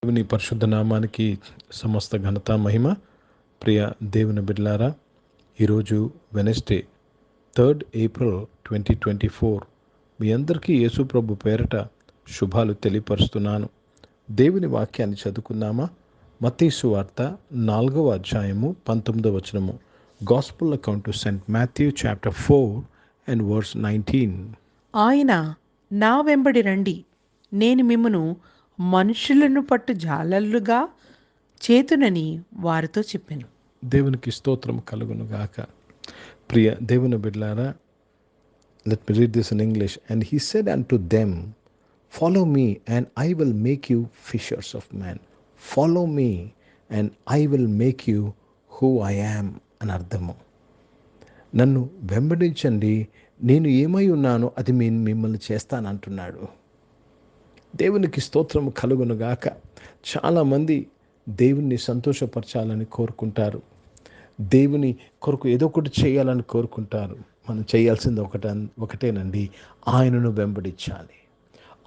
దేవుని పరిశుద్ధ నామానికి సమస్త ఘనత మహిమ. ప్రియ దేవుని బిడ్డలారా, ఈరోజు వెనస్డే 3rd April 2024 మీ అందరికీ యేసు ప్రభు పేరట శుభాలు తెలియపరుస్తున్నాను. దేవుని వాక్యాన్ని చదువుకుందామా? మత్తయి సువార్త 4వ అధ్యాయము 19వ వచనము. Gospel account to Saint Matthew chapter 4 and verse 19. ఆయన నా వెంబడి రండి, నేను మిమ్మును మనుషులను పట్టు జాలర్లుగా చేతునని వారితో చెప్పాను. దేవునికి స్తోత్రం కలుగును గాక. ప్రియ దేవుని బిడ్డలారా, let me read this in English. And he said unto them, follow me and I will make you fishers of men. Follow me and I will make you who I am అని అర్థము. నన్ను వెంబడించండి, నేను ఏమై ఉన్నానో అది మిమ్మల్ని చేస్తానంటున్నాడు. దేవునికి స్తోత్రం కలుగును గాక. చాలామంది దేవుణ్ణి సంతోషపరచాలని కోరుకుంటారు, దేవుని కొరకు ఏదో ఒకటి చేయాలని కోరుకుంటారు. మనం చేయాల్సింది ఒకటేనండి, ఆయనను వెంబడించాలి,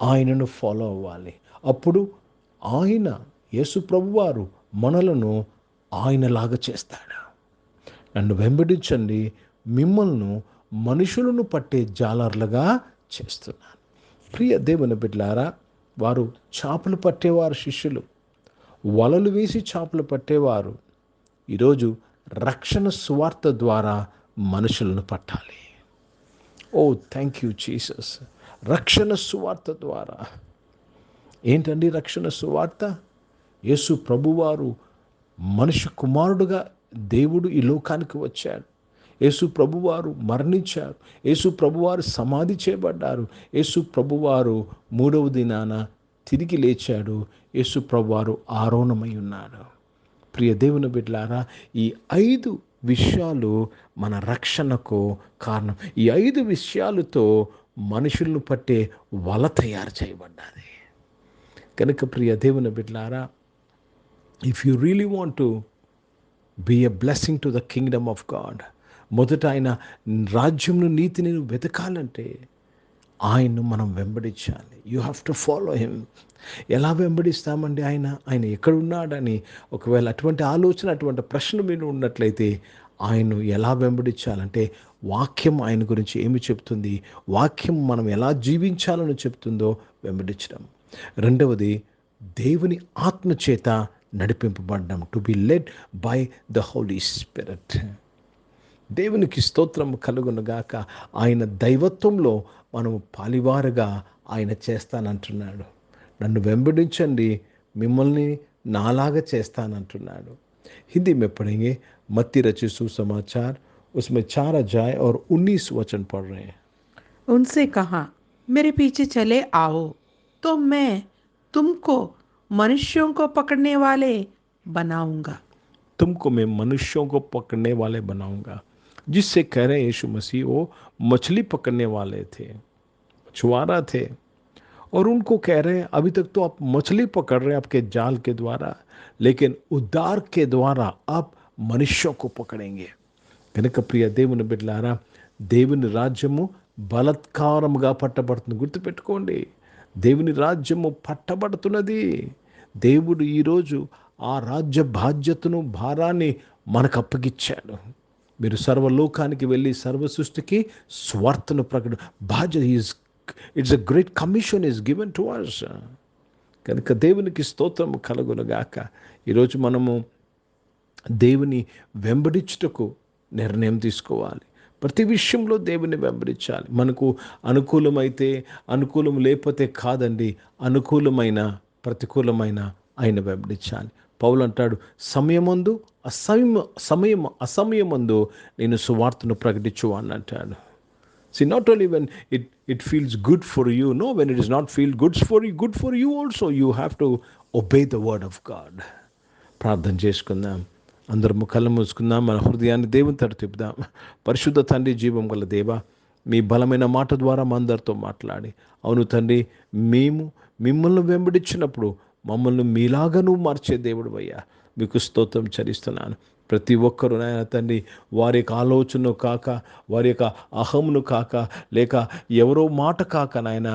ఆయనను ఫాలో అవ్వాలి. అప్పుడు ఆయన యేసు ప్రభువారు మనలను ఆయనలాగా చేస్తాడు. నన్ను వెంబడించండి, మిమ్మల్ని మనుషులను పట్టే జాలర్లుగా చేస్తున్నాను. ప్రియ దేవుని బిడ్డలారా, వారు చేపలు పట్టేవారు శిష్యులు, వలలు వేసి చేపలు పట్టేవారు. ఈరోజు రక్షణ సువార్త ద్వారా మనుషులను పట్టాలి. ఓ థ్యాంక్ యూ జీసస్. రక్షణ సువార్త ద్వారా ఏంటండి రక్షణ సువార్త? యేసు ప్రభువారు మనిషి కుమారుడుగా దేవుడు ఈ లోకానికి వచ్చాడు. యేసు ప్రభువారు మరణించారు, యేసు ప్రభువారు సమాధి చేయబడ్డారు, యేసు ప్రభువారు 3వ దినాన తిరిగి లేచాడు, యేసు ప్రభువారు ఆరోహణమై ఉన్నాడు. ప్రియ దేవుని బిడ్డలారా, ఈ 5 విషయాలు మన రక్షణకు కారణం. ఈ 5 విషయాలతో మనుషులను పట్టే వల తయారు చేయబడ్డాది. కనుక ప్రియ దేవుని బిడ్డలారా, if you really want to be a blessing to the kingdom of God, మొదట ఆయన రాజ్యంలో నీతిని వెతకాలంటే ఆయన్ను మనం వెంబడించాలి. You have to follow him. ఎలా వెంబడిస్తామండి? ఆయన ఎక్కడున్నాడని ఒకవేళ అటువంటి ఆలోచన, అటువంటి ప్రశ్న మీరు ఉన్నట్లయితే ఆయన్ను ఎలా వెంబడించాలంటే, వాక్యం ఆయన గురించి ఏమి చెప్తుంది, వాక్యం మనం ఎలా జీవించాలని చెప్తుందో వెంబడించడం. రెండవది, దేవుని ఆత్మచేత నడిపింపబడడం, to be led by the holy spirit. దేవునికి స్తోత్రం కలుగునుగాక. ఆయన దైవత్వంలో మనము పాలివారుగా ఆయన చేస్తానంటున్నాడు. నన్ను వెంబడించండి, మిమ్మల్ని నాలాగా చేస్తానంటున్నాడు. హిందీ में पढ़ेंगे मत्ती रचित सुसमाचार, उसमें 4 अध्याय और 19 वचन पढ़ रहे हैं. उनसे कहा, मेरे पीछे चले आओ तो मैं तुमको मनुष्यों को पकड़ने वाले बनाऊंगा. तुमको मैं मनुष्यों को पकड़ने वाले बनाऊंगा. जिससे कह रहे यीशु मसीह वो मछली पकड़ने वाले थे, मछुआरा थे, और उनको कह रहे हैं अभी तक तो आप मछली पकड़ रहे हैं आपके जाल के द्वारा, लेकिन उद्धार के द्वारा आप मनुष्यों को पकड़ेंगे. కనుక ప్రియ దేవుని బిడ్డలారా, దేవుని రాజ్యము బలత్కారముగా పట్టబడుతుంది. గుర్తుపెట్టుకోండి, దేవుని రాజ్యము పట్టబడుతున్నది. దేవుడు ఈరోజు ఆ రాజ్య బాధ్యతను, భారాన్ని మనకు అప్పగిచ్చాడు. మీరు సర్వలోకానికి వెళ్ళి సర్వ సృష్టికి స్వార్థను బాధ్యత it's a great commission is given to us. కనుక దేవునికి స్తోత్రం కలుగునుగాక. ఈరోజు మనము దేవుని వెంబడించుటకు నిర్ణయం తీసుకోవాలి. ప్రతి విషయంలో దేవుని వెంబడించాలి. మనకు అనుకూలమైతే, అనుకూలం లేకపోతే కాదండి, అనుకూలమైన ప్రతికూలమైన ఆయన వెంబడించాలి. పౌలు అంటాడు, సమయమందు అసమయమందు నేను సువార్తను ప్రకటించు అని అంటాడు. See, not only when it feels good for you, no, when it is not feel good for you also, you have to obey the word of God. ప్రార్థన చేసుకుందాం. అందరము కళ్ళు మూసుకుందాం, మన హృదయాన్ని దేవుని తట్టు తిప్పుదాం. పరిశుద్ధ తండ్రి, జీవం గల దేవా, మీ బలమైన మాట ద్వారా మా అందరితో మాట్లాడి, అవును తండ్రి, మేము మిమ్మల్ని వెంబడించినప్పుడు మమ్మల్ని మీలాగా నువ్వు మార్చే దేవుడు అయ్యా, మీకు స్తోత్రం చెల్లిస్తున్నాను. ప్రతి ఒక్కరు నాయన తండ్రి వారి యొక్క ఆలోచనను కాక, వారి యొక్క అహమును కాక, లేక ఎవరో మాట కాక నాయన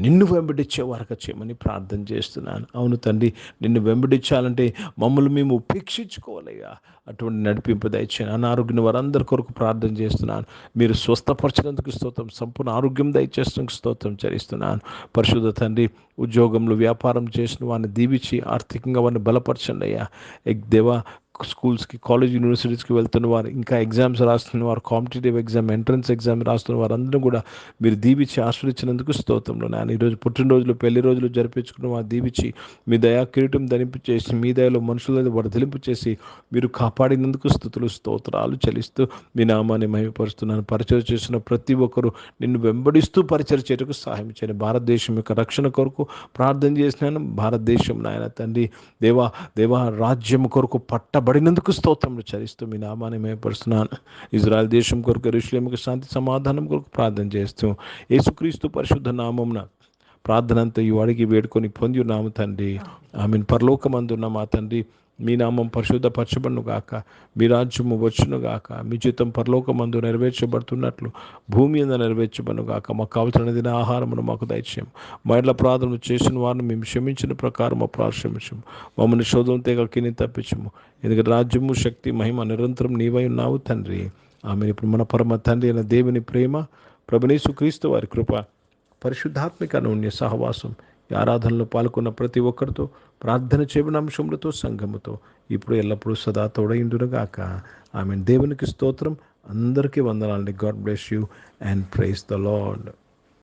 నిన్ను వెంబడించే వారుగా చేయమని ప్రార్థన చేస్తున్నాను. అవును తండ్రి, నిన్ను వెంబడించాలంటే మమ్మల్ని మేము ఉపేక్షించుకోవాలయ్యా. అటువంటి నడిపింపు దయచేయండి. అనారోగ్యం వారందరి కొరకు ప్రార్థన చేస్తున్నాను. మీరు స్వస్థపరిచినందుకు స్తోత్రం, సంపూర్ణ ఆరోగ్యం దయచేసినందుకు స్తోత్రం చెల్లిస్తున్నాను. పరిశుద్ధ తండ్రి, ఉద్యోగంలో వ్యాపారం చేసిన వారిని దీవించి ఆర్థికంగా వారిని బలపరచండి అయ్యా. దేవా, స్కూల్స్కి, కాలేజ్, యూనివర్సిటీస్కి వెళ్తున్న వారు, ఇంకా ఎగ్జామ్స్ రాస్తున్న వారు, కాంపిటేటివ్ ఎగ్జామ్, ఎంట్రన్స్ ఎగ్జామ్ రాస్తున్న వారందరూ కూడా మీరు దీవించి ఆశ్రయించినందుకు స్తోత్రంలో నాన్న. ఈరోజు పుట్టినరోజులు, పెళ్లి రోజులు జరిపించుకున్న వారు దీవించి మీ దయా కిరీటం ధరింపు చేసి, మీ దయలో మనుషుల వర్ధలింపు చేసి మీరు కాపాడినందుకు స్తుతులు స్తోత్రాలు చెల్లిస్తూ మీ నామాన్ని మహిమపరుస్తున్నాను. పరిచయం చేసిన ప్రతి ఒక్కరూ నిన్ను వెంబడిస్తూ పరిచయం చేయటకు సహాయం చేయండి. భారతదేశం యొక్క రక్షణ కొరకు ప్రార్థన చేసినాను. భారతదేశం నాయన తండ్రి, దేవా రాజ్యం కొరకు పట్టబడినందుకు స్తోత్రములు చెల్లిస్తూ మీ నామాన్ని మహిమపరుస్తున్నాను. ఇజ్రాయెల్ దేశం కొరకు, యెరూషలేముకు శాంతి సమాధానం కొరకు ప్రార్థన చేస్తూ యేసుక్రీస్తు పరిశుద్ధ నామమున ప్రార్థన అంతయు అడిగి వేడుకొని పొంది ఉన్నాము తండ్రి. ఆమేన్. పరలోకమందున్న మా తండ్రి, మీ నామం పరిశుద్ధపరచబడును గాక, మీ రాజ్యము వచ్చును గాక, మీ చిత్తం పరలోకమందు నెరవేర్చబడుతున్నట్లు భూమి మీద నెరవేర్చబడును గాక. మాకు కావలసిన దిన ఆహారమును మాకు దయచేయం. మా ఇండ్ల ప్రార్థనలు చేసిన వారిని మేము క్షమించిన ప్రకారం మా ప్రార్థించము. మమ్మల్ని శోధన తెగకిని తప్పించము. ఎందుకంటే రాజ్యము, శక్తి, మహిమ నిరంతరం నీవై ఉన్నావు తండ్రి. ఆమె ఇప్పుడు మన పరమ తండ్రి అయిన దేవుని ప్రేమ, ప్రభునేసు క్రీస్తు వారి కృప, పరిశుద్ధాత్మిక అన్యోన్య సహవాసం, ఈ ఆరాధనలో పాల్గొన్న ప్రతి ఒక్కరితో, ప్రార్థన చేయబడిన అంశములతో, సంఘముతో ఇప్పుడు ఎల్లప్పుడూ సదా తోడైండునుగాక. ఆమెన్. దేవునికి స్తోత్రం. అందరికీ వందనాలండి. God bless you and praise the lord.